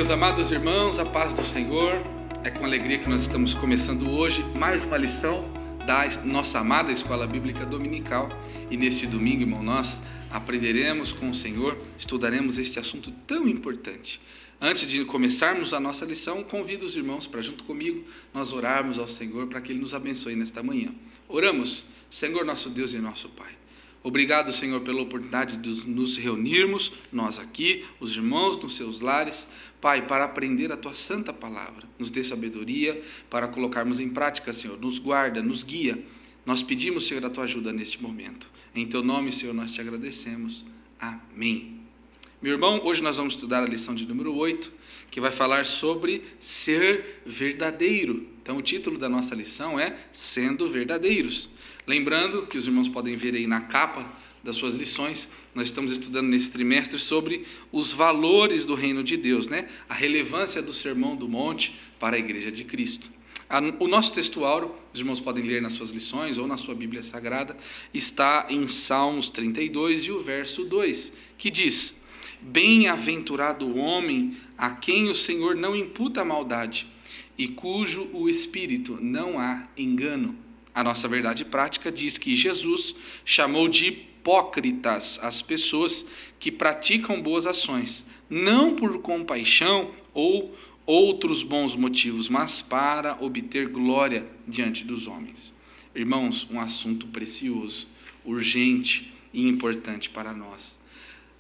Meus amados irmãos, a paz do Senhor. É com alegria que nós estamos começando hoje mais uma lição da nossa amada Escola Bíblica Dominical. E neste domingo, irmão, nós aprenderemos com o Senhor, estudaremos este assunto tão importante. Antes de começarmos a nossa lição, convido os irmãos para, junto comigo, nós orarmos ao Senhor para que Ele nos abençoe nesta manhã. Oramos. Senhor, nosso Deus e nosso Pai. Obrigado, Senhor, pela oportunidade de nos reunirmos, nós aqui, os irmãos nos seus lares, Pai, para aprender a Tua santa palavra. Nos dê sabedoria para colocarmos em prática, Senhor. Nos guarda, nos guia. Nós pedimos, Senhor, a Tua ajuda neste momento. Em Teu nome, Senhor, nós Te agradecemos. Amém. Meu irmão, hoje nós vamos estudar a lição de número 8, que vai falar sobre ser verdadeiro. Então, o título da nossa lição é Sendo Verdadeiros. Lembrando que os irmãos podem ver aí na capa das suas lições, nós estamos estudando nesse trimestre sobre os valores do reino de Deus, né? A relevância do Sermão do Monte para a Igreja de Cristo. O nosso textuário, os irmãos podem ler nas suas lições ou na sua Bíblia Sagrada, está em Salmos 32 e o verso 2, que diz: Bem-aventurado o homem a quem o Senhor não imputa maldade e cujo o espírito não há engano. A nossa verdade prática diz que Jesus chamou de hipócritas as pessoas que praticam boas ações, não por compaixão ou outros bons motivos, mas para obter glória diante dos homens. Irmãos, um assunto precioso, urgente e importante para nós.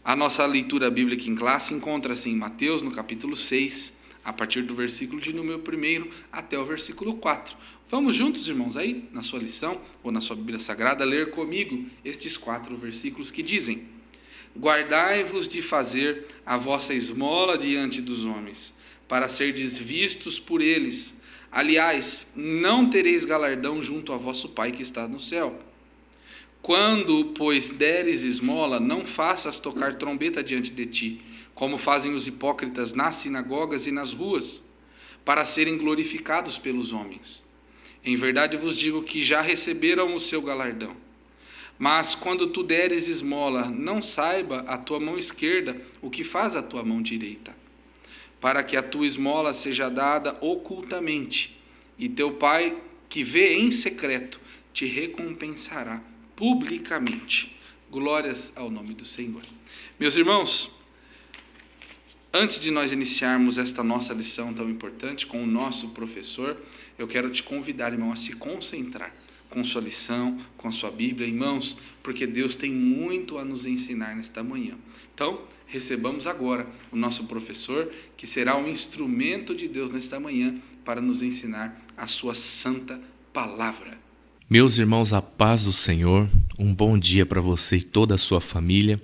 A nossa leitura bíblica em classe encontra-se em Mateus, no capítulo 6, a partir do versículo de número 1 até o versículo 4. Vamos juntos, irmãos, aí, na sua lição ou na sua Bíblia Sagrada, ler comigo estes 4 versículos que dizem: Guardai-vos de fazer a vossa esmola diante dos homens, para serdes vistos por eles. Aliás, não tereis galardão junto a vosso Pai que está no céu. Quando, pois, deres esmola, não faças tocar trombeta diante de ti, como fazem os hipócritas nas sinagogas e nas ruas, para serem glorificados pelos homens. Em verdade vos digo que já receberam o seu galardão. Mas quando tu deres esmola, não saiba a tua mão esquerda o que faz a tua mão direita, para que a tua esmola seja dada ocultamente, e teu Pai, que vê em secreto, te recompensará publicamente. Glórias ao nome do Senhor. Meus irmãos, antes de nós iniciarmos esta nossa lição tão importante com o nosso professor, eu quero te convidar, irmão, a se concentrar com sua lição, com sua Bíblia em mãos, porque Deus tem muito a nos ensinar nesta manhã. Então, recebamos agora o nosso professor, que será um instrumento de Deus nesta manhã para nos ensinar a sua santa palavra. Meus irmãos, a paz do Senhor, um bom dia para você e toda a sua família.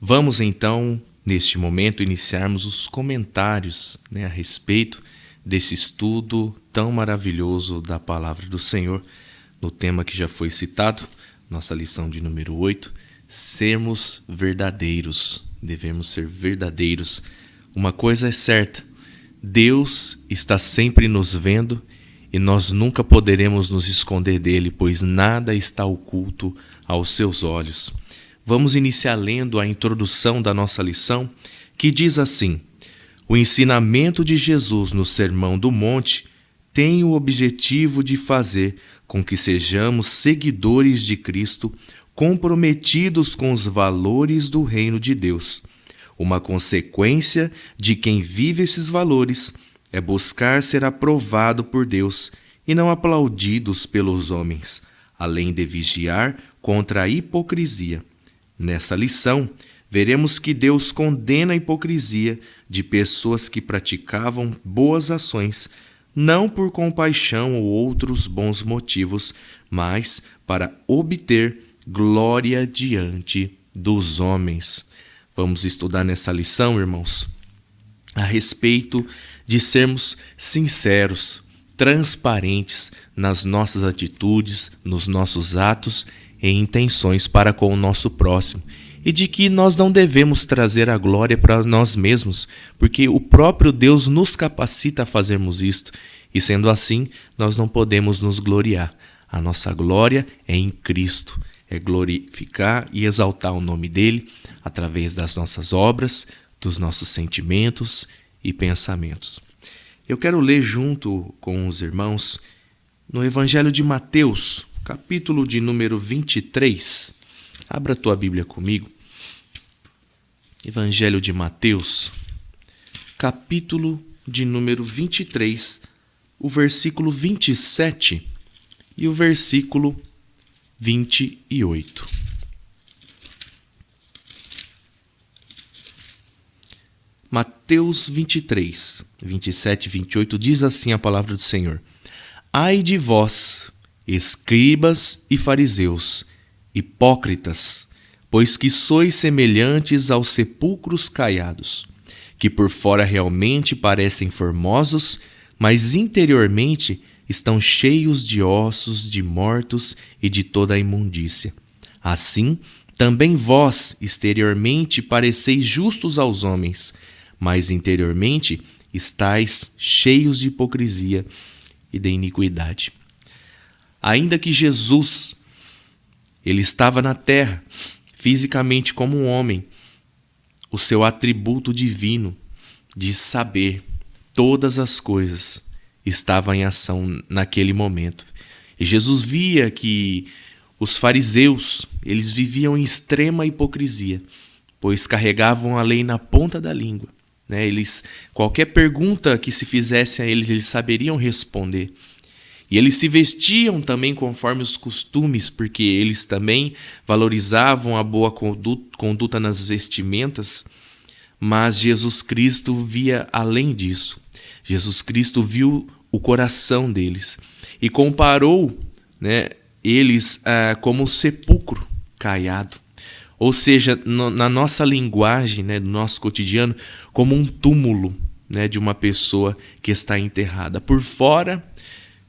Vamos então, neste momento, iniciarmos os comentários, a respeito desse estudo tão maravilhoso da palavra do Senhor, no tema que já foi citado, nossa lição de número 8, sermos verdadeiros, devemos ser verdadeiros. Uma coisa é certa, Deus está sempre nos vendo e nós nunca poderemos nos esconder dele, pois nada está oculto aos seus olhos. Vamos iniciar lendo a introdução da nossa lição, que diz assim: o ensinamento de Jesus no Sermão do Monte tem o objetivo de fazer com que sejamos seguidores de Cristo, comprometidos com os valores do reino de Deus. Uma consequência de quem vive esses valores é buscar ser aprovado por Deus e não aplaudidos pelos homens, além de vigiar contra a hipocrisia. Nessa lição, veremos que Deus condena a hipocrisia de pessoas que praticavam boas ações, não por compaixão ou outros bons motivos, mas para obter glória diante dos homens. Vamos estudar nessa lição, irmãos, a respeito de sermos sinceros, transparentes nas nossas atitudes, nos nossos atos e intenções para com o nosso próximo, e de que nós não devemos trazer a glória para nós mesmos, porque o próprio Deus nos capacita a fazermos isto, e sendo assim, nós não podemos nos gloriar. A nossa glória é em Cristo, é glorificar e exaltar o nome dele através das nossas obras, dos nossos sentimentos e pensamentos. Eu quero ler junto com os irmãos no Evangelho de Mateus, capítulo de número 23. Abra a tua Bíblia comigo. Evangelho de Mateus, capítulo de número 23, o versículo 27 e o versículo 28. Mateus 23, 27 e 28 diz assim a palavra do Senhor: Ai de vós, escribas e fariseus, hipócritas, pois que sois semelhantes aos sepulcros caiados, que por fora realmente parecem formosos, mas interiormente estão cheios de ossos de mortos e de toda a imundícia. Assim, também vós exteriormente pareceis justos aos homens, mas interiormente estáis cheios de hipocrisia e de iniquidade. Ainda que Jesus, ele estava na terra, fisicamente como um homem, o seu atributo divino de saber todas as coisas estava em ação naquele momento. E Jesus via que os fariseus, eles viviam em extrema hipocrisia, pois carregavam a lei na ponta da língua. Qualquer pergunta que se fizesse a eles saberiam responder. E eles se vestiam também conforme os costumes, porque eles também valorizavam a boa conduta nas vestimentas. Mas Jesus Cristo via além disso. Jesus Cristo viu o coração deles e comparou, eles como um sepulcro caiado. Ou seja, na nossa linguagem, do nosso cotidiano, como um túmulo, de uma pessoa que está enterrada. Por fora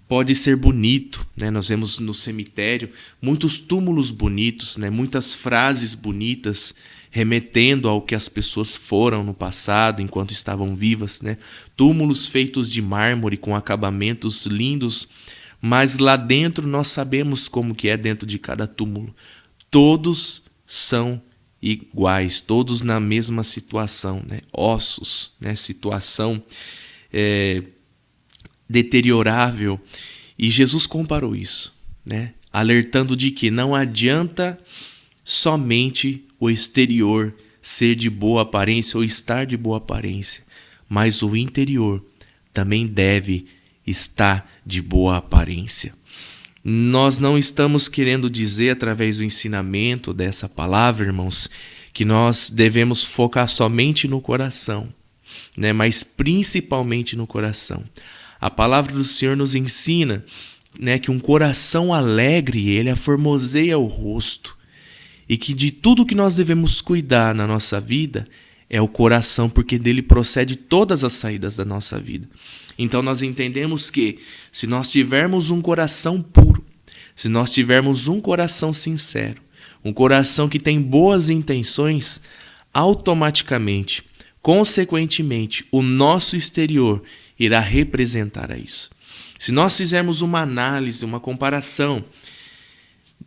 pode ser bonito, nós vemos no cemitério muitos túmulos bonitos, muitas frases bonitas, remetendo ao que as pessoas foram no passado, enquanto estavam vivas. Túmulos feitos de mármore, com acabamentos lindos, mas lá dentro nós sabemos como que é dentro de cada túmulo. Todos são iguais, todos na mesma situação, ossos, situação deteriorável. E Jesus comparou isso, alertando de que não adianta somente o exterior ser de boa aparência ou estar de boa aparência, mas o interior também deve estar de boa aparência. Nós não estamos querendo dizer, através do ensinamento dessa palavra, irmãos, que nós devemos focar somente no coração, mas principalmente no coração. A palavra do Senhor nos ensina, que um coração alegre, ele aformoseia o rosto, e que de tudo que nós devemos cuidar na nossa vida é o coração, porque dele procede todas as saídas da nossa vida. Então nós entendemos que se nós tivermos um coração puro, se nós tivermos um coração sincero, um coração que tem boas intenções, automaticamente, consequentemente, o nosso exterior irá representar a isso. Se nós fizermos uma análise, uma comparação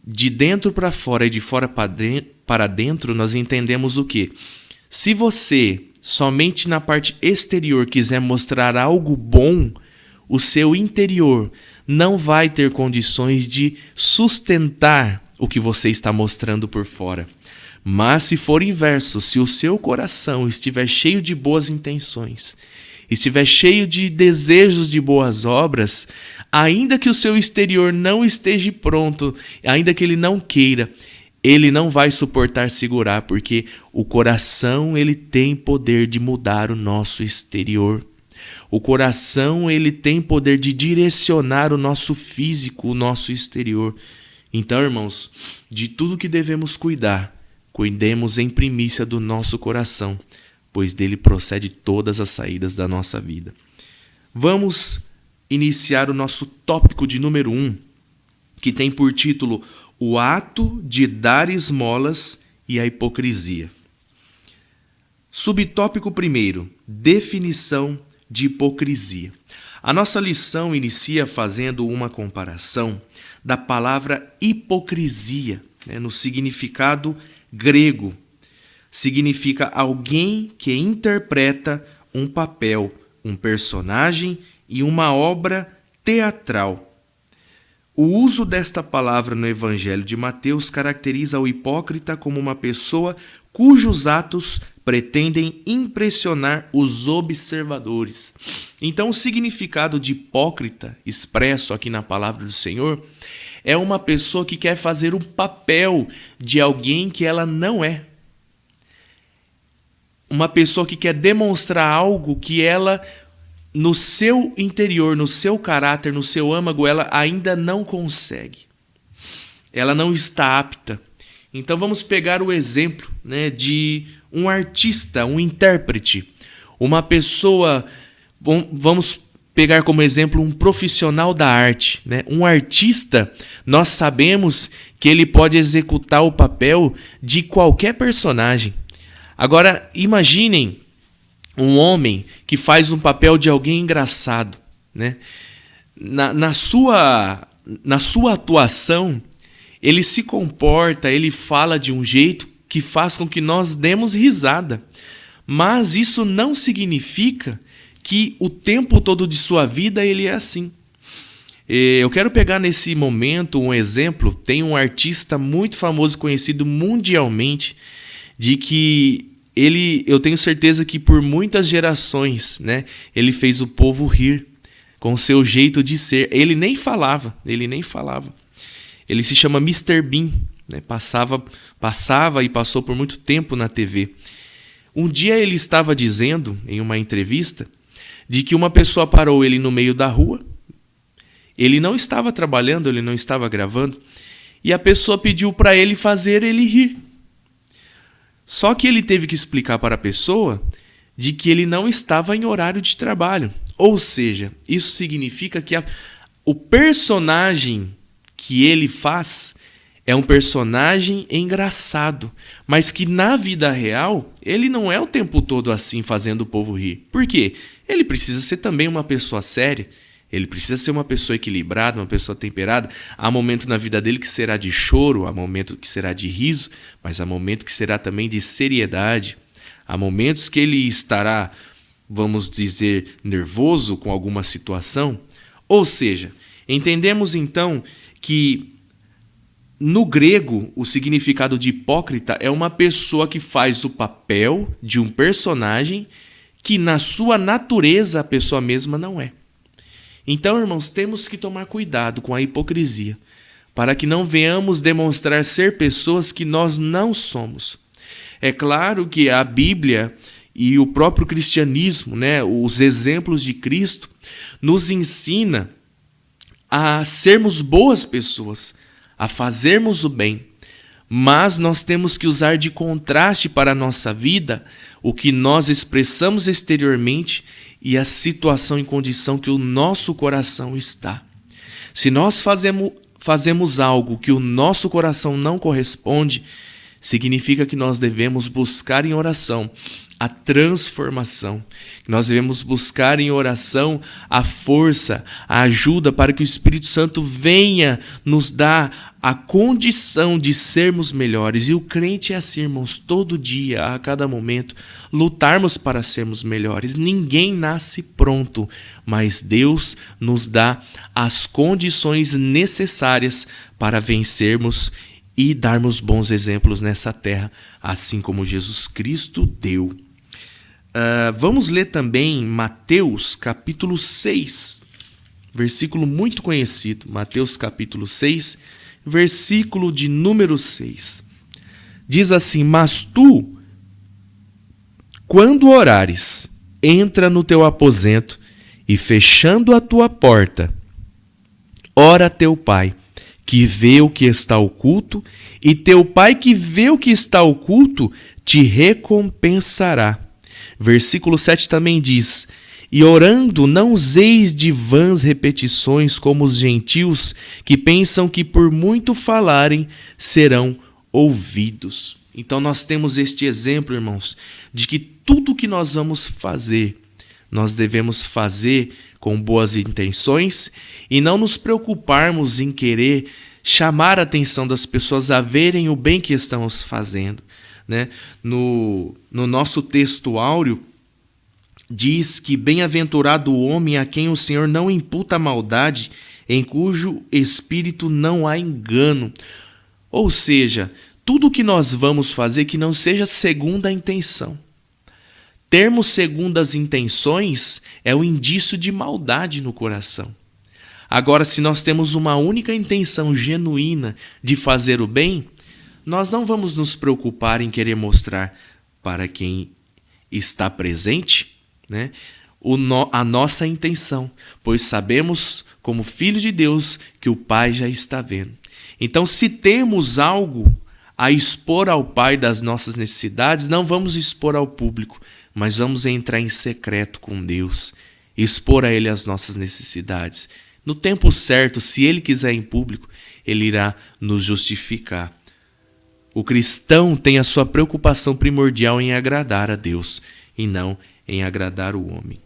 de dentro para fora e de fora para dentro, nós entendemos o quê? Se você somente na parte exterior quiser mostrar algo bom, o seu interior não vai ter condições de sustentar o que você está mostrando por fora. Mas se for inverso, se o seu coração estiver cheio de boas intenções, estiver cheio de desejos de boas obras, ainda que o seu exterior não esteja pronto, ainda que ele não queira, ele não vai suportar segurar, porque o coração ele tem poder de mudar o nosso exterior. O coração ele tem poder de direcionar o nosso físico, o nosso exterior. Então, irmãos, de tudo que devemos cuidar, cuidemos em primícia do nosso coração, pois dele procede todas as saídas da nossa vida. Vamos iniciar o nosso tópico de número 1, que tem por título o ato de dar esmolas e a hipocrisia. Subtópico 1, definição de hipocrisia. A nossa lição inicia fazendo uma comparação da palavra hipocrisia, no significado grego. Significa alguém que interpreta um papel, um personagem e uma obra teatral. O uso desta palavra no Evangelho de Mateus caracteriza o hipócrita como uma pessoa cujos atos pretendem impressionar os observadores. Então, o significado de hipócrita, expresso aqui na palavra do Senhor, é uma pessoa que quer fazer o papel de alguém que ela não é. Uma pessoa que quer demonstrar algo que ela, no seu interior, no seu caráter, no seu âmago, ela ainda não consegue. Ela não está apta. Então vamos pegar o exemplo, né, de um artista, um intérprete, uma pessoa, vamos pegar como exemplo um profissional da arte, né? Um artista, nós sabemos que ele pode executar o papel de qualquer personagem. Agora, imaginem um homem que faz um papel de alguém engraçado, né? Na sua atuação, ele se comporta, ele fala de um jeito que faz com que nós demos risada. Mas isso não significa que o tempo todo de sua vida ele é assim. Eu quero pegar nesse momento um exemplo. Tem um artista muito famoso, conhecido mundialmente, de que eu tenho certeza que por muitas gerações, né, ele fez o povo rir com o seu jeito de ser. Ele nem falava. Ele se chama Mr. Bean, né? Passava e passou por muito tempo na TV. Um dia ele estava dizendo, em uma entrevista, de que uma pessoa parou ele no meio da rua. Ele não estava trabalhando, ele não estava gravando, e a pessoa pediu para ele fazer ele rir. Só que ele teve que explicar para a pessoa de que ele não estava em horário de trabalho. Ou seja, isso significa que o personagem que ele faz é um personagem engraçado, mas que na vida real ele não é o tempo todo assim fazendo o povo rir. Por quê? Ele precisa ser também uma pessoa séria, ele precisa ser uma pessoa equilibrada, uma pessoa temperada. Há momento na vida dele que será de choro, há momento que será de riso, mas há momento que será também de seriedade. Há momentos que ele estará, vamos dizer, nervoso com alguma situação. Ou seja, entendemos então que no grego o significado de hipócrita é uma pessoa que faz o papel de um personagem que na sua natureza a pessoa mesma não é. Então, irmãos, temos que tomar cuidado com a hipocrisia, para que não venhamos demonstrar ser pessoas que nós não somos. É claro que a Bíblia e o próprio cristianismo, né, os exemplos de Cristo, nos ensina a sermos boas pessoas, a fazermos o bem. Mas nós temos que usar de contraste para a nossa vida o que nós expressamos exteriormente e a situação e condição que o nosso coração está. Se nós fazemos algo que o nosso coração não corresponde, significa que nós devemos buscar em oração a transformação. Nós devemos buscar em oração a força, a ajuda para que o Espírito Santo venha nos dar a condição de sermos melhores. E o crente é assim, irmãos, todo dia, a cada momento, lutarmos para sermos melhores. Ninguém nasce pronto, mas Deus nos dá as condições necessárias para vencermos e darmos bons exemplos nessa terra, assim como Jesus Cristo deu. Vamos ler também Mateus capítulo 6, versículo muito conhecido. Mateus capítulo 6, versículo de número 6. Diz assim: mas tu, quando orares, entra no teu aposento e, fechando a tua porta, ora a teu pai, que vê o que está oculto, e teu pai que vê o que está oculto te recompensará. Versículo 7 também diz: e orando não useis de vãs repetições como os gentios, que pensam que por muito falarem serão ouvidos. Então nós temos este exemplo, irmãos, de que tudo que nós vamos fazer, nós devemos fazer com boas intenções e não nos preocuparmos em querer chamar a atenção das pessoas a verem o bem que estamos fazendo, né? No nosso texto áureo, diz que bem-aventurado o homem a quem o Senhor não imputa maldade, em cujo espírito não há engano. Ou seja, tudo que nós vamos fazer que não seja segundo a intenção. Termos segundas intenções é o indício de maldade no coração. Agora, se nós temos uma única intenção genuína de fazer o bem, nós não vamos nos preocupar em querer mostrar para quem está presente, né, a nossa intenção, pois sabemos, como filho de Deus, que o Pai já está vendo. Então, se temos algo a expor ao Pai das nossas necessidades, não vamos expor ao público, mas vamos entrar em secreto com Deus, expor a Ele as nossas necessidades. No tempo certo, se Ele quiser em público, Ele irá nos justificar. O cristão tem a sua preocupação primordial em agradar a Deus e não em agradar o homem.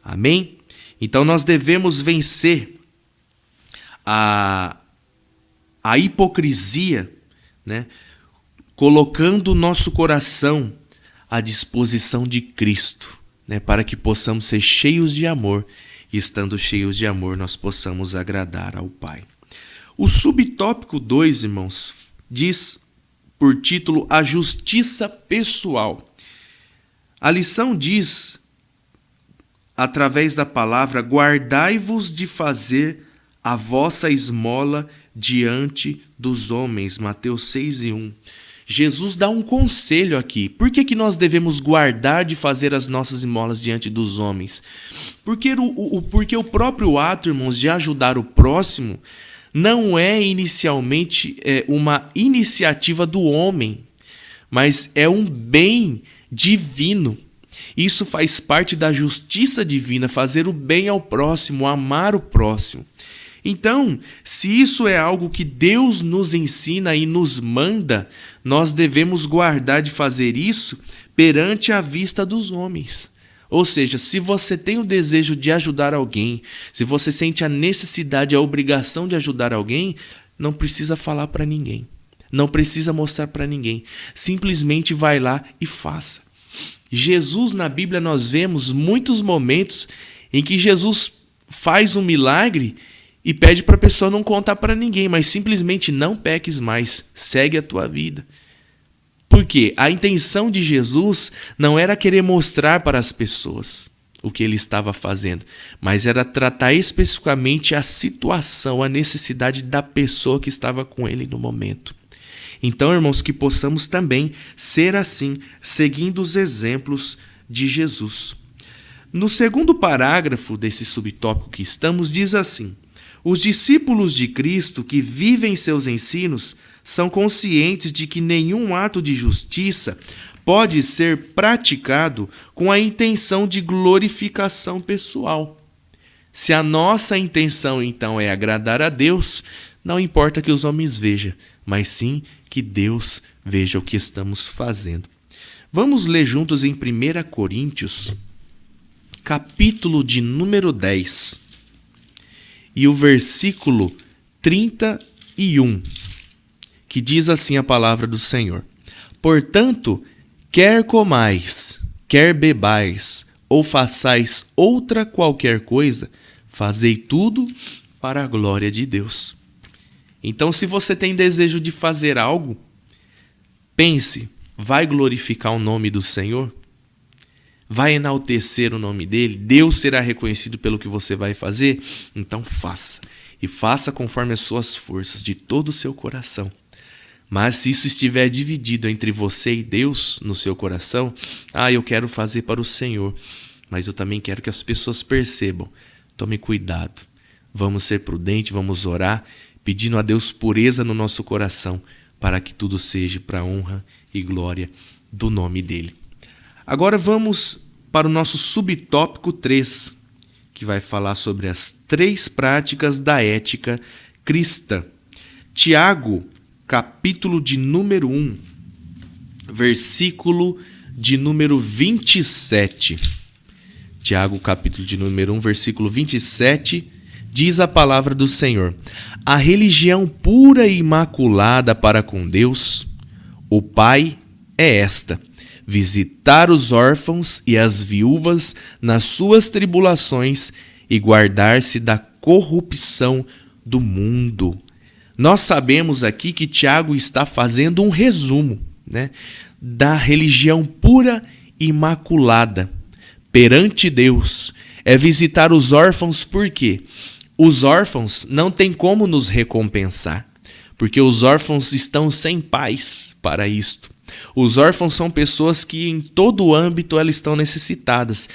Amém? Então nós devemos vencer a hipocrisia, né? Colocando o nosso coração à disposição de Cristo, né? Para que possamos ser cheios de amor e, estando cheios de amor, nós possamos agradar ao Pai. O subtópico 2, irmãos, diz por título a justiça pessoal. A lição diz, através da palavra, guardai-vos de fazer a vossa esmola diante dos homens. Mateus 6:1. Jesus dá um conselho aqui. Por que nós devemos guardar de fazer as nossas esmolas diante dos homens? Porque o próprio ato, irmãos, de ajudar o próximo não é inicialmente uma iniciativa do homem, mas é um bem divino. Isso faz parte da justiça divina, fazer o bem ao próximo, amar o próximo. Então, se isso é algo que Deus nos ensina e nos manda, nós devemos guardar de fazer isso perante a vista dos homens. Ou seja, se você tem o desejo de ajudar alguém, se você sente a necessidade, a obrigação de ajudar alguém, não precisa falar para ninguém. Não precisa mostrar para ninguém. Simplesmente vai lá e faça. Jesus, na Bíblia, nós vemos muitos momentos em que Jesus faz um milagre e pede para a pessoa não contar para ninguém, mas simplesmente não peques mais, segue a tua vida. Por quê? A intenção de Jesus não era querer mostrar para as pessoas o que ele estava fazendo, mas era tratar especificamente a situação, a necessidade da pessoa que estava com ele no momento. Então, irmãos, que possamos também ser assim, seguindo os exemplos de Jesus. No segundo parágrafo desse subtópico que estamos, diz assim: os discípulos de Cristo que vivem seus ensinos são conscientes de que nenhum ato de justiça pode ser praticado com a intenção de glorificação pessoal. Se a nossa intenção, então, é agradar a Deus, não importa que os homens vejam, mas sim que Deus veja o que estamos fazendo. Vamos ler juntos em 1 Coríntios, capítulo de número 10, e o versículo 31, que diz assim a palavra do Senhor: portanto, quer comais, quer bebais, ou façais outra qualquer coisa, fazei tudo para a glória de Deus. Então, se você tem desejo de fazer algo, pense, vai glorificar o nome do Senhor? Vai enaltecer o nome dele? Deus será reconhecido pelo que você vai fazer? Então faça. E faça conforme as suas forças, de todo o seu coração. Mas se isso estiver dividido entre você e Deus no seu coração, eu quero fazer para o Senhor, mas eu também quero que as pessoas percebam. Tome cuidado. Vamos ser prudentes, vamos orar, pedindo a Deus pureza no nosso coração, para que tudo seja para a honra e glória do nome dele. Agora vamos para o nosso subtópico 3, que vai falar sobre as 3 práticas da ética cristã. Tiago, capítulo de número 1, versículo de número 27. Tiago, capítulo de número 1, versículo 27, diz a palavra do Senhor: a religião pura e imaculada para com Deus, o Pai, é esta: visitar os órfãos e as viúvas nas suas tribulações e guardar-se da corrupção do mundo. Nós sabemos aqui que Tiago está fazendo um resumo, né, da religião pura e imaculada perante Deus. É visitar os órfãos, por quê? Os órfãos não têm como nos recompensar, porque os órfãos estão sem pais para isto. Os órfãos são pessoas que em todo âmbito elas estão necessitadas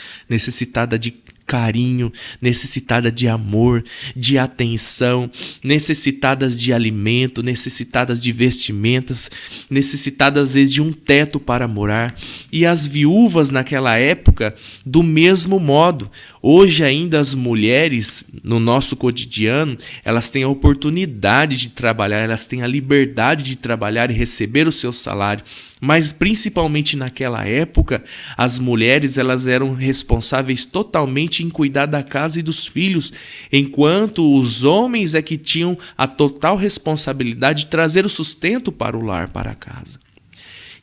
de carinho, necessitada de amor, de atenção, necessitadas de alimento, necessitadas de vestimentas, necessitadas às vezes de um teto para morar. E as viúvas naquela época, do mesmo modo. Hoje ainda as mulheres, no nosso cotidiano, elas têm a oportunidade de trabalhar, elas têm a liberdade de trabalhar e receber o seu salário. Mas principalmente naquela época, as mulheres elas eram responsáveis totalmente em cuidar da casa e dos filhos, enquanto os homens é que tinham a total responsabilidade de trazer o sustento para o lar, para a casa.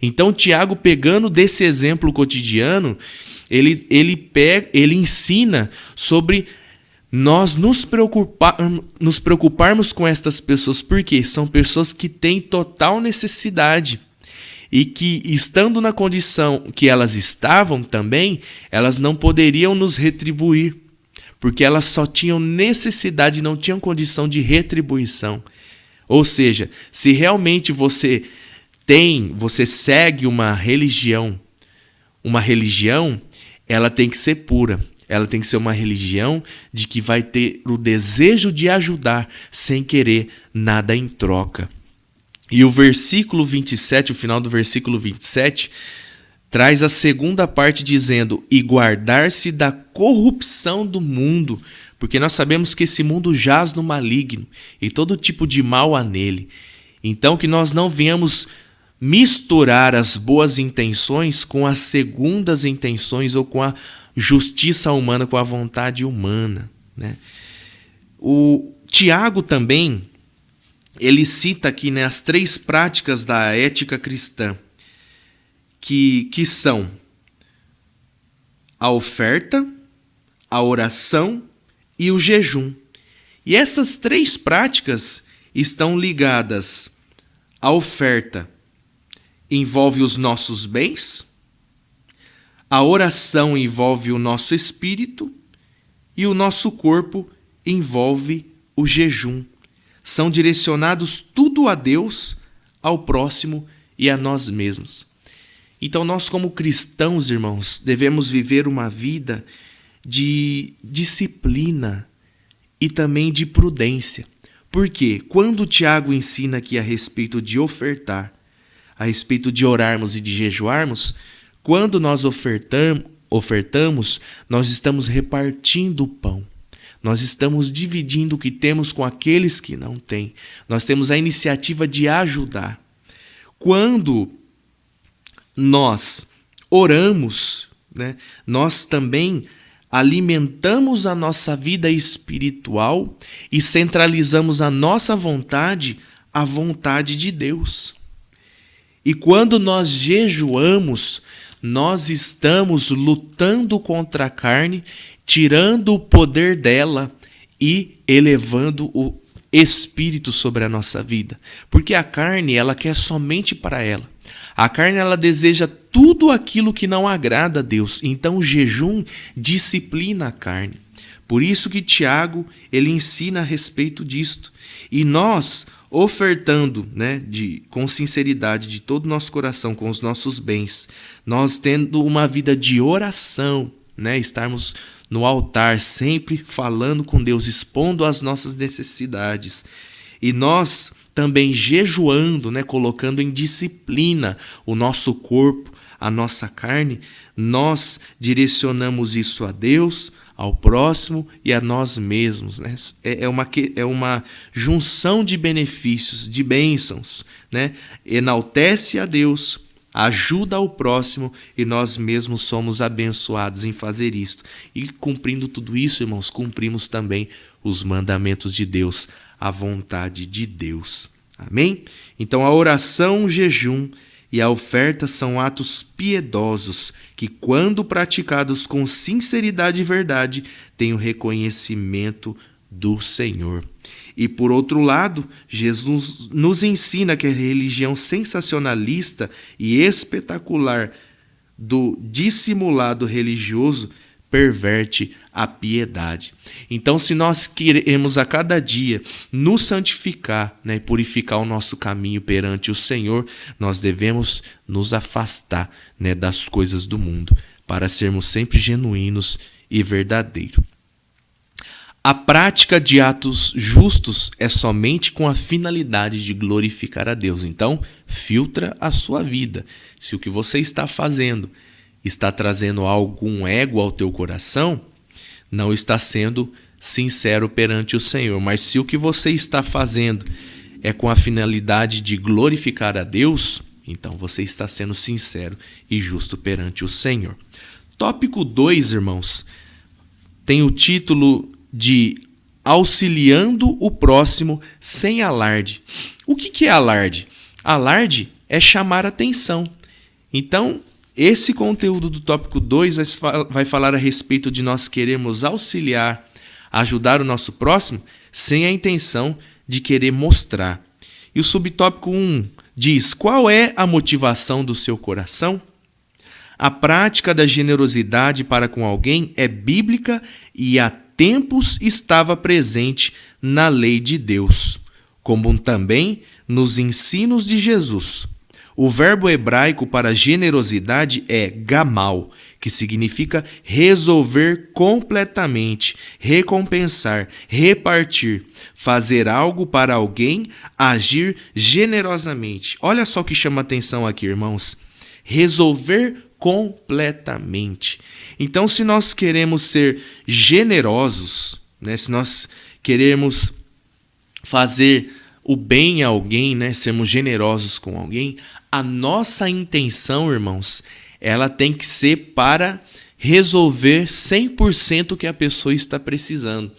Então Tiago, pegando desse exemplo cotidiano, ele ensina sobre nós nos preocuparmos com estas pessoas, porque são pessoas que têm total necessidade e que, estando na condição que elas estavam também, elas não poderiam nos retribuir, porque elas só tinham necessidade, não tinham condição de retribuição. Ou seja, se realmente você segue uma religião, ela tem que ser pura. Ela tem que ser uma religião de que vai ter o desejo de ajudar sem querer nada em troca. E o versículo 27, o final do versículo 27, traz a segunda parte dizendo: e guardar-se da corrupção do mundo, porque nós sabemos que esse mundo jaz no maligno e todo tipo de mal há nele. Então que nós não venhamos misturar as boas intenções com as segundas intenções ou com a justiça humana, com a vontade humana, né? O Tiago também, ele cita aqui, né, as 3 práticas da ética cristã, que são a oferta, a oração e o jejum. E essas 3 práticas estão ligadas à oferta. Envolve os nossos bens, a oração envolve o nosso espírito e o nosso corpo envolve o jejum. São direcionados tudo a Deus, ao próximo e a nós mesmos. Então nós, como cristãos, irmãos, devemos viver uma vida de disciplina e também de prudência. Porque quando o Tiago ensina aqui a respeito de ofertar, a respeito de orarmos e de jejuarmos, quando nós ofertamos, nós estamos repartindo o pão. Nós estamos dividindo o que temos com aqueles que não têm. Nós temos a iniciativa de ajudar. Quando nós oramos, né, nós também alimentamos a nossa vida espiritual e centralizamos a nossa vontade, a vontade de Deus. E quando nós jejuamos, nós estamos lutando contra a carne, tirando o poder dela e elevando o Espírito sobre a nossa vida. Porque a carne, ela quer somente para ela. A carne, ela deseja tudo aquilo que não agrada a Deus. Então o jejum disciplina a carne. Por isso que Tiago, ele ensina a respeito disto. E nós, ofertando, né, com sinceridade de todo o nosso coração, com os nossos bens, nós tendo uma vida de oração, né, estarmos no altar sempre falando com Deus, expondo as nossas necessidades, e nós também jejuando, né, colocando em disciplina o nosso corpo, a nossa carne, nós direcionamos isso a Deus, ao próximo e a nós mesmos, né? É uma junção de benefícios, de bênçãos, né? Enaltece a Deus, ajuda ao próximo e nós mesmos somos abençoados em fazer isto. E cumprindo tudo isso, irmãos, cumprimos também os mandamentos de Deus, a vontade de Deus. Amém? Então a oração, o jejum e a oferta são atos piedosos que, quando praticados com sinceridade e verdade, têm o reconhecimento do Senhor. E por outro lado, Jesus nos ensina que a religião sensacionalista e espetacular do dissimulado religioso perverte a piedade. Então, se nós queremos a cada dia nos santificar, e purificar o nosso caminho perante o Senhor, nós devemos nos afastar, das coisas do mundo, para sermos sempre genuínos e verdadeiros. A prática de atos justos é somente com a finalidade de glorificar a Deus. Então, filtra a sua vida. Se o que você está fazendo está trazendo algum ego ao teu coração, não está sendo sincero perante o Senhor. Mas se o que você está fazendo é com a finalidade de glorificar a Deus, então você está sendo sincero e justo perante o Senhor. Tópico 2, irmãos, tem o título de auxiliando o próximo sem alarde. O que é alarde? Alarde é chamar atenção. Então, esse conteúdo do tópico 2 vai falar a respeito de nós queremos auxiliar, ajudar o nosso próximo sem a intenção de querer mostrar. E o subtópico 1 diz: qual é a motivação do seu coração? A prática da generosidade para com alguém é bíblica e há tempos estava presente na lei de Deus, como também nos ensinos de Jesus. O verbo hebraico para generosidade é gamal, que significa resolver completamente, recompensar, repartir, fazer algo para alguém, agir generosamente. Olha só o que chama atenção aqui, irmãos. Resolver completamente. Então, se nós queremos ser generosos, se nós queremos fazer o bem a alguém, sermos generosos com alguém, a nossa intenção, irmãos, ela tem que ser para resolver 100% o que a pessoa está precisando.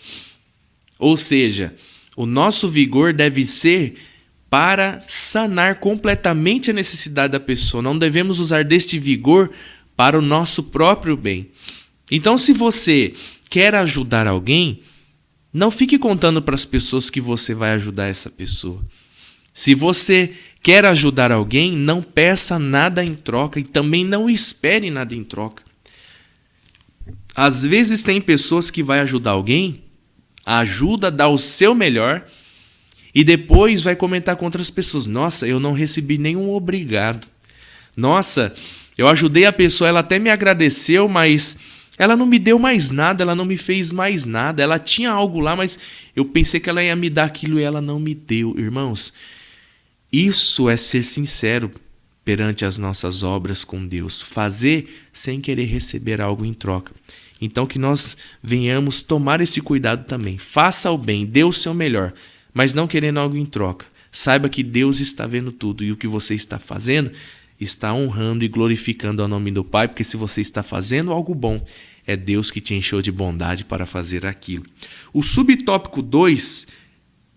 Ou seja, o nosso vigor deve ser para sanar completamente a necessidade da pessoa. Não devemos usar deste vigor para o nosso próprio bem. Então, se você quer ajudar alguém, não fique contando para as pessoas que você vai ajudar essa pessoa. Se você quer ajudar alguém, não peça nada em troca e também não espere nada em troca. Às vezes tem pessoas que vai ajudar alguém, ajuda, dá o seu melhor e depois vai comentar com outras pessoas: nossa, eu não recebi nenhum obrigado. Nossa, eu ajudei a pessoa, ela até me agradeceu, mas ela não me deu mais nada, ela não me fez mais nada. Ela tinha algo lá, mas eu pensei que ela ia me dar aquilo e ela não me deu. Irmãos, isso é ser sincero perante as nossas obras com Deus. Fazer sem querer receber algo em troca. Então que nós venhamos tomar esse cuidado também. Faça o bem, dê o seu melhor, mas não querendo algo em troca. Saiba que Deus está vendo tudo e o que você está fazendo está honrando e glorificando ao nome do Pai, porque se você está fazendo algo bom, é Deus que te encheu de bondade para fazer aquilo. O subtópico 2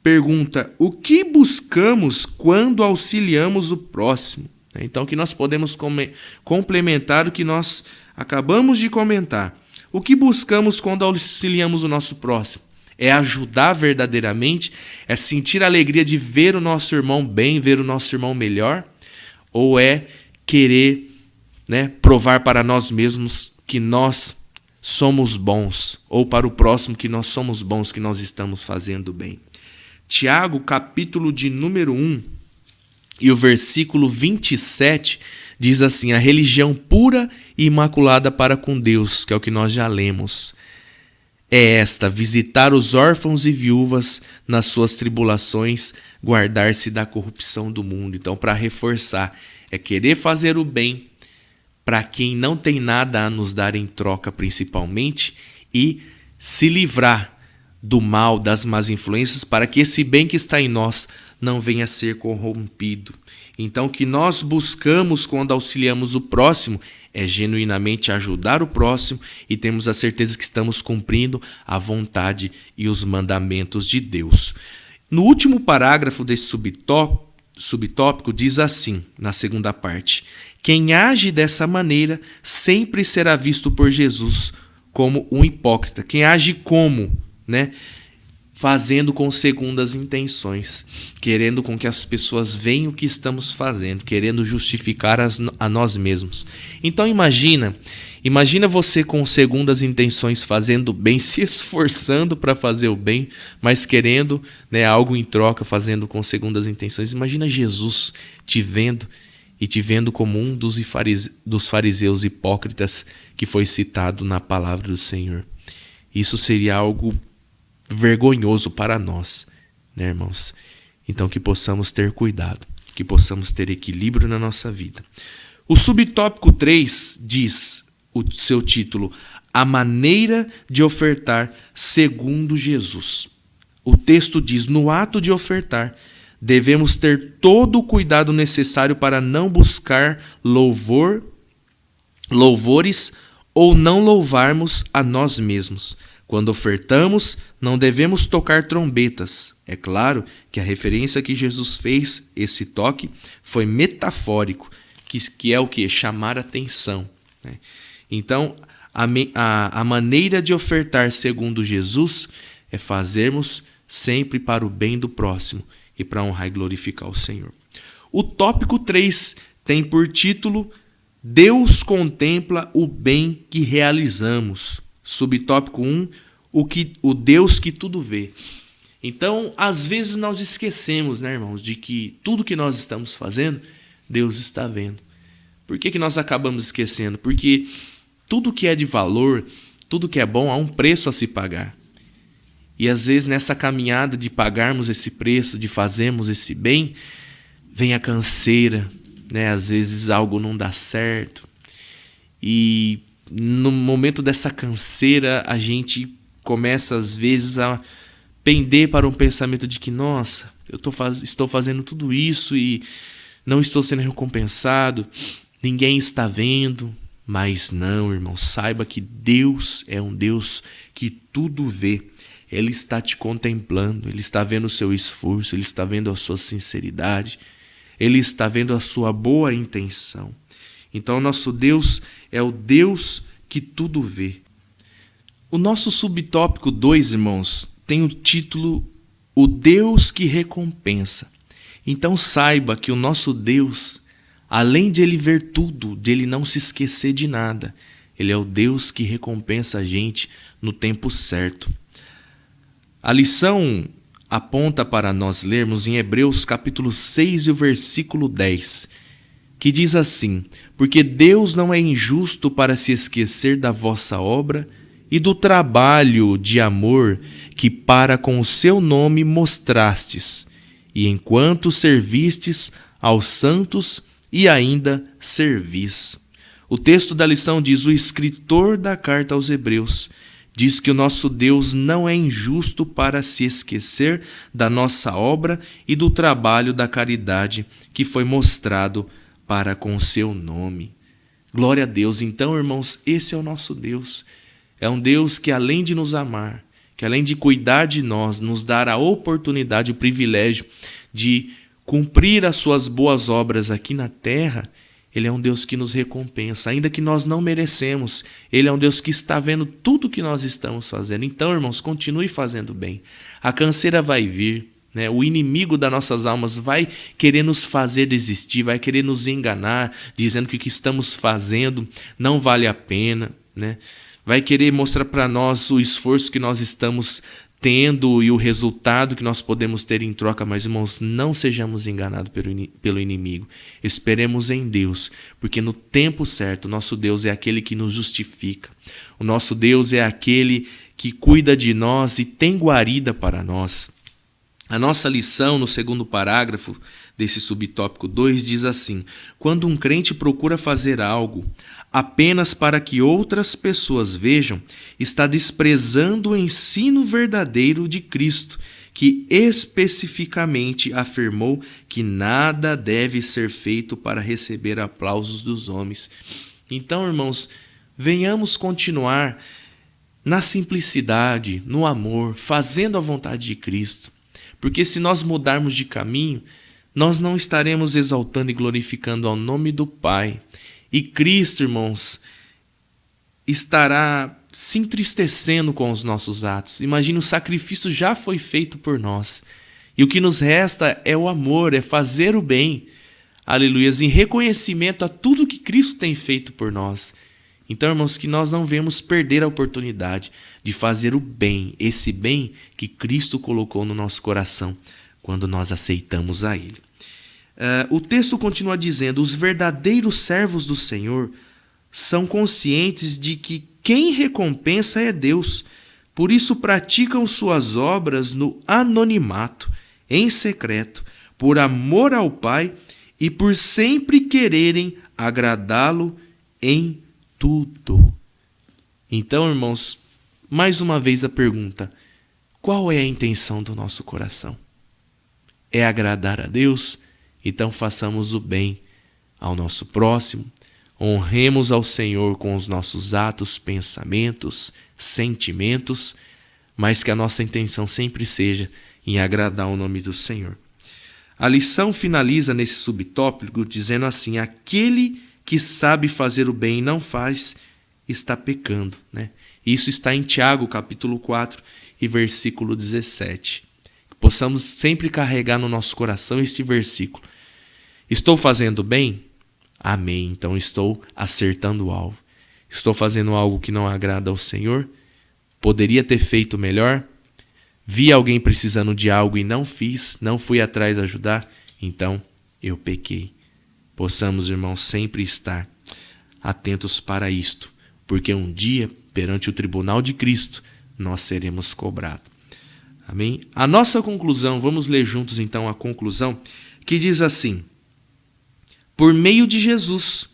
pergunta: o que buscamos quando auxiliamos o próximo? Então, que nós podemos complementar o que nós acabamos de comentar. O que buscamos quando auxiliamos o nosso próximo? É ajudar verdadeiramente? É sentir a alegria de ver o nosso irmão bem, ver o nosso irmão melhor? Ou é querer, provar para nós mesmos que nós somos bons? Ou para o próximo que nós somos bons, que nós estamos fazendo bem? Tiago, capítulo de número 1, e o versículo 27, diz assim: a religião pura e imaculada para com Deus, que é o que nós já lemos, é esta: visitar os órfãos e viúvas nas suas tribulações, guardar-se da corrupção do mundo. Então, para reforçar, é querer fazer o bem para quem não tem nada a nos dar em troca, principalmente, e se livrar do mal, das más influências, para que esse bem que está em nós não venha a ser corrompido. Então, o que nós buscamos quando auxiliamos o próximo é genuinamente ajudar o próximo e temos a certeza que estamos cumprindo a vontade e os mandamentos de Deus. No último parágrafo desse subtópico diz assim, na segunda parte: quem age dessa maneira sempre será visto por Jesus como um hipócrita. Quem age como, né? Fazendo com segundas intenções, querendo com que as pessoas vejam o que estamos fazendo, querendo justificar a nós mesmos. Então imagina você com segundas intenções fazendo bem, se esforçando para fazer o bem, mas querendo, né, algo em troca, fazendo com segundas intenções. Imagina Jesus te vendo como um dos fariseus hipócritas que foi citado na palavra do Senhor. Isso seria algo vergonhoso para nós, né, irmãos? Então que possamos ter cuidado, que possamos ter equilíbrio na nossa vida. O subtópico 3 diz, o seu título, a maneira de ofertar segundo Jesus. O texto diz: no ato de ofertar, devemos ter todo o cuidado necessário para não buscar louvores ou não louvarmos a nós mesmos. Quando ofertamos, não devemos tocar trombetas. É claro que a referência que Jesus fez, esse toque, foi metafórico, que é o que? Chamar atenção, né? Então, a maneira de ofertar segundo Jesus é fazermos sempre para o bem do próximo e para honrar e glorificar o Senhor. O tópico 3 tem por título: Deus contempla o bem que realizamos. Subtópico 1, o Deus que tudo vê. Então, às vezes nós esquecemos, né, irmãos, de que tudo que nós estamos fazendo, Deus está vendo. Por que nós acabamos esquecendo? Porque tudo que é de valor, tudo que é bom, há um preço a se pagar. E às vezes nessa caminhada de pagarmos esse preço, de fazermos esse bem, vem a canseira, né? Às vezes algo não dá certo. E no momento dessa canseira, a gente começa às vezes a pender para um pensamento de que, nossa, eu estou fazendo tudo isso e não estou sendo recompensado, ninguém está vendo. Mas não, irmão, saiba que Deus é um Deus que tudo vê. Ele está te contemplando, Ele está vendo o seu esforço, Ele está vendo a sua sinceridade, Ele está vendo a sua boa intenção. Então, nosso Deus é o Deus que tudo vê. O nosso subtópico 2, irmãos, tem o título O Deus que recompensa. Então, saiba que o nosso Deus, além de Ele ver tudo, de Ele não se esquecer de nada, Ele é o Deus que recompensa a gente no tempo certo. A lição aponta para nós lermos em Hebreus capítulo 6 e o versículo 10, que diz assim: porque Deus não é injusto para se esquecer da vossa obra e do trabalho de amor que para com o seu nome mostrastes, e enquanto servistes aos santos e ainda servis. O texto da lição diz: o escritor da carta aos Hebreus diz que o nosso Deus não é injusto para se esquecer da nossa obra e do trabalho da caridade que foi mostrado para com o seu nome. Glória a Deus. Então, irmãos, esse é o nosso Deus. É um Deus que, além de nos amar, que além de cuidar de nós, nos dar a oportunidade, o privilégio de cumprir as suas boas obras aqui na terra, Ele é um Deus que nos recompensa, ainda que nós não merecemos. Ele é um Deus que está vendo tudo que nós estamos fazendo. Então, irmãos, continue fazendo bem. A canseira vai vir, né? O inimigo das nossas almas vai querer nos fazer desistir, vai querer nos enganar, dizendo que o que estamos fazendo não vale a pena, né? Vai querer mostrar para nós o esforço que nós estamos tendo e o resultado que nós podemos ter em troca. Mas, irmãos, não sejamos enganados pelo inimigo. Esperemos em Deus, porque no tempo certo, o nosso Deus é aquele que nos justifica. O nosso Deus é aquele que cuida de nós e tem guarida para nós. A nossa lição, no segundo parágrafo desse subtópico 2, diz assim: quando um crente procura fazer algo apenas para que outras pessoas vejam, está desprezando o ensino verdadeiro de Cristo, que especificamente afirmou que nada deve ser feito para receber aplausos dos homens. Então, irmãos, venhamos continuar na simplicidade, no amor, fazendo a vontade de Cristo. Porque se nós mudarmos de caminho, nós não estaremos exaltando e glorificando ao nome do Pai. E Cristo, irmãos, estará se entristecendo com os nossos atos. Imagina, o sacrifício já foi feito por nós. E o que nos resta é o amor, é fazer o bem. Aleluias, em reconhecimento a tudo que Cristo tem feito por nós. Então, irmãos, que nós não venhamos perder a oportunidade de fazer o bem, esse bem que Cristo colocou no nosso coração quando nós aceitamos a Ele. O texto continua dizendo: os verdadeiros servos do Senhor são conscientes de que quem recompensa é Deus, por isso praticam suas obras no anonimato, em secreto, por amor ao Pai e por sempre quererem agradá-lo em tudo. Então, irmãos, mais uma vez a pergunta: qual é a intenção do nosso coração? É agradar a Deus? Então façamos o bem ao nosso próximo, honremos ao Senhor com os nossos atos, pensamentos, sentimentos, mas que a nossa intenção sempre seja em agradar o nome do Senhor. A lição finaliza nesse subtópico dizendo assim: aquele que sabe fazer o bem e não faz, está pecando. Isso está em Tiago, capítulo 4 e versículo 17. Que possamos sempre carregar no nosso coração este versículo. Estou fazendo bem? Amém. Então estou acertando o alvo. Estou fazendo algo que não agrada ao Senhor? Poderia ter feito melhor? Vi alguém precisando de algo e não fiz, não fui atrás ajudar? Então eu pequei. Possamos, irmãos, sempre estar atentos para isto, porque um dia, perante o tribunal de Cristo, nós seremos cobrados. Amém? A nossa conclusão, vamos ler juntos então a conclusão, que diz assim: por meio de Jesus,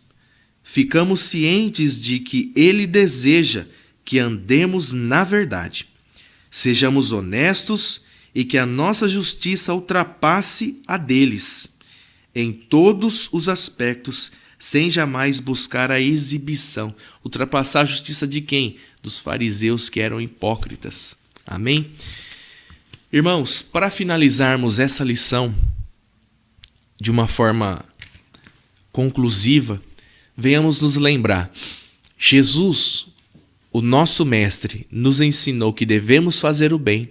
ficamos cientes de que Ele deseja que andemos na verdade, sejamos honestos e que a nossa justiça ultrapasse a deles, em todos os aspectos, sem jamais buscar a exibição. Ultrapassar a justiça de quem? Dos fariseus, que eram hipócritas. Amém? Irmãos, para finalizarmos essa lição de uma forma conclusiva, venhamos nos lembrar: Jesus, o nosso mestre, nos ensinou que devemos fazer o bem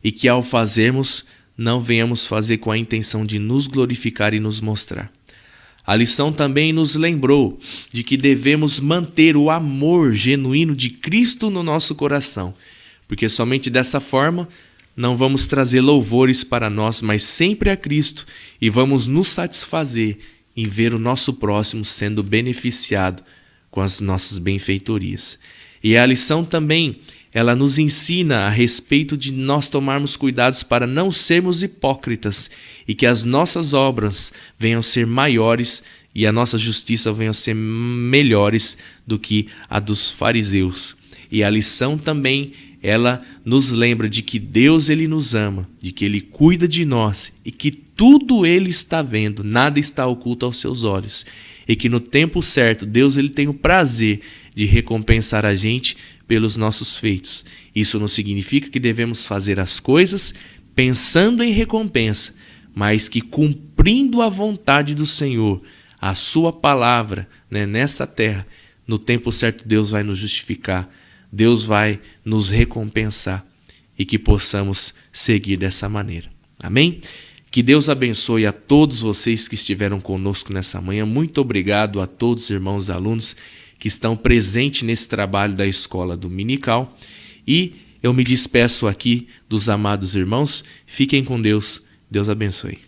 e que ao fazermos, não venhamos fazer com a intenção de nos glorificar e nos mostrar. A lição também nos lembrou de que devemos manter o amor genuíno de Cristo no nosso coração, porque somente dessa forma não vamos trazer louvores para nós, mas sempre a Cristo, e vamos nos satisfazer em ver o nosso próximo sendo beneficiado com as nossas benfeitorias. E a lição também, ela nos ensina a respeito de nós tomarmos cuidados para não sermos hipócritas e que as nossas obras venham ser maiores e a nossa justiça venham ser melhores do que a dos fariseus. E a lição também, ela nos lembra de que Deus, Ele nos ama, de que Ele cuida de nós e que tudo Ele está vendo, nada está oculto aos seus olhos. E que no tempo certo, Deus, Ele tem o prazer de recompensar a gente pelos nossos feitos. Isso não significa que devemos fazer as coisas pensando em recompensa, mas que cumprindo a vontade do Senhor, a sua palavra, nessa terra, no tempo certo Deus vai nos justificar, Deus vai nos recompensar e que possamos seguir dessa maneira. Amém? Que Deus abençoe a todos vocês que estiveram conosco nessa manhã. Muito obrigado a todos os irmãos e alunos que estão presentes nesse trabalho da Escola Dominical. E eu me despeço aqui dos amados irmãos. Fiquem com Deus. Deus abençoe.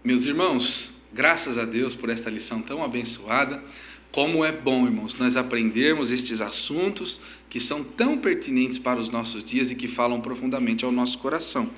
Meus irmãos, graças a Deus por esta lição tão abençoada. Como é bom, irmãos, nós aprendermos estes assuntos que são tão pertinentes para os nossos dias e que falam profundamente ao nosso coração.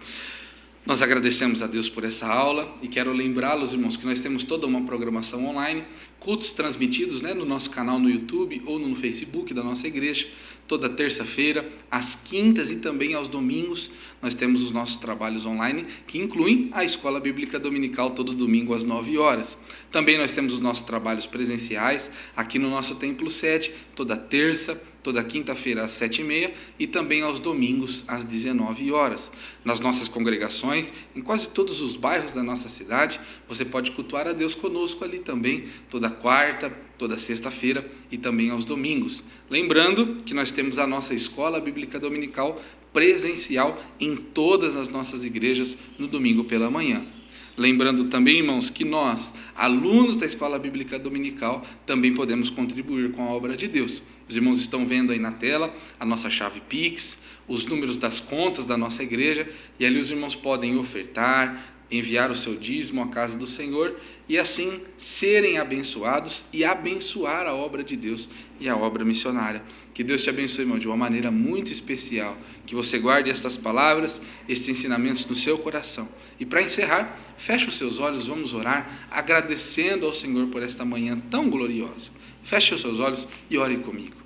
Nós agradecemos a Deus por essa aula e quero lembrá-los, irmãos, que nós temos toda uma programação online, cultos transmitidos no nosso canal no YouTube ou no Facebook da nossa igreja, toda terça-feira, às quintas e também aos domingos, nós temos os nossos trabalhos online, que incluem a Escola Bíblica Dominical todo domingo às 9 horas. Também nós temos os nossos trabalhos presenciais aqui no nosso templo sede, toda terça, toda quinta-feira às 7h30 e também aos domingos às 19 horas. Nas nossas congregações, em quase todos os bairros da nossa cidade, você pode cultuar a Deus conosco ali também, toda quarta, toda sexta-feira e também aos domingos. Lembrando que nós temos a nossa Escola Bíblica Dominical presencial em todas as nossas igrejas no domingo pela manhã. Lembrando também, irmãos, que nós, alunos da Escola Bíblica Dominical, também podemos contribuir com a obra de Deus. Os irmãos estão vendo aí na tela a nossa chave Pix, os números das contas da nossa igreja, e ali os irmãos podem ofertar, enviar o seu dízimo à casa do Senhor e assim serem abençoados e abençoar a obra de Deus e a obra missionária. Que Deus te abençoe, irmão, de uma maneira muito especial, que você guarde estas palavras, estes ensinamentos no seu coração. E para encerrar, feche os seus olhos, vamos orar, agradecendo ao Senhor por esta manhã tão gloriosa. Feche os seus olhos e ore comigo.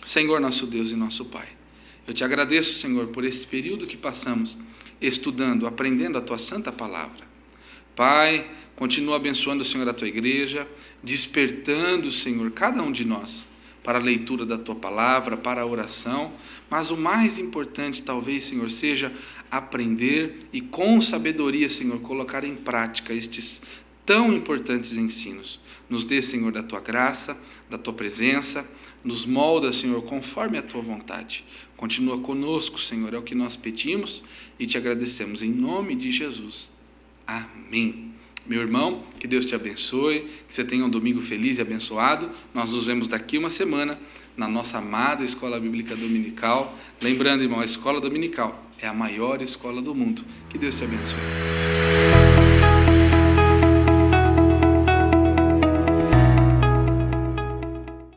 Senhor, nosso Deus e nosso Pai, eu te agradeço, Senhor, por esse período que passamos estudando, aprendendo a Tua Santa Palavra. Pai, continua abençoando, Senhor, a Tua igreja, despertando, Senhor, cada um de nós para a leitura da Tua Palavra, para a oração, mas o mais importante, talvez, Senhor, seja aprender e com sabedoria, Senhor, colocar em prática estes tão importantes ensinos. Nos dê, Senhor, da Tua graça, da Tua presença, nos molda, Senhor, conforme a Tua vontade. Continua conosco, Senhor, é o que nós pedimos e te agradecemos em nome de Jesus. Amém. Meu irmão, que Deus te abençoe, que você tenha um domingo feliz e abençoado. Nós nos vemos daqui uma semana na nossa amada Escola Bíblica Dominical. Lembrando, irmão, a Escola Dominical é a maior escola do mundo. Que Deus te abençoe.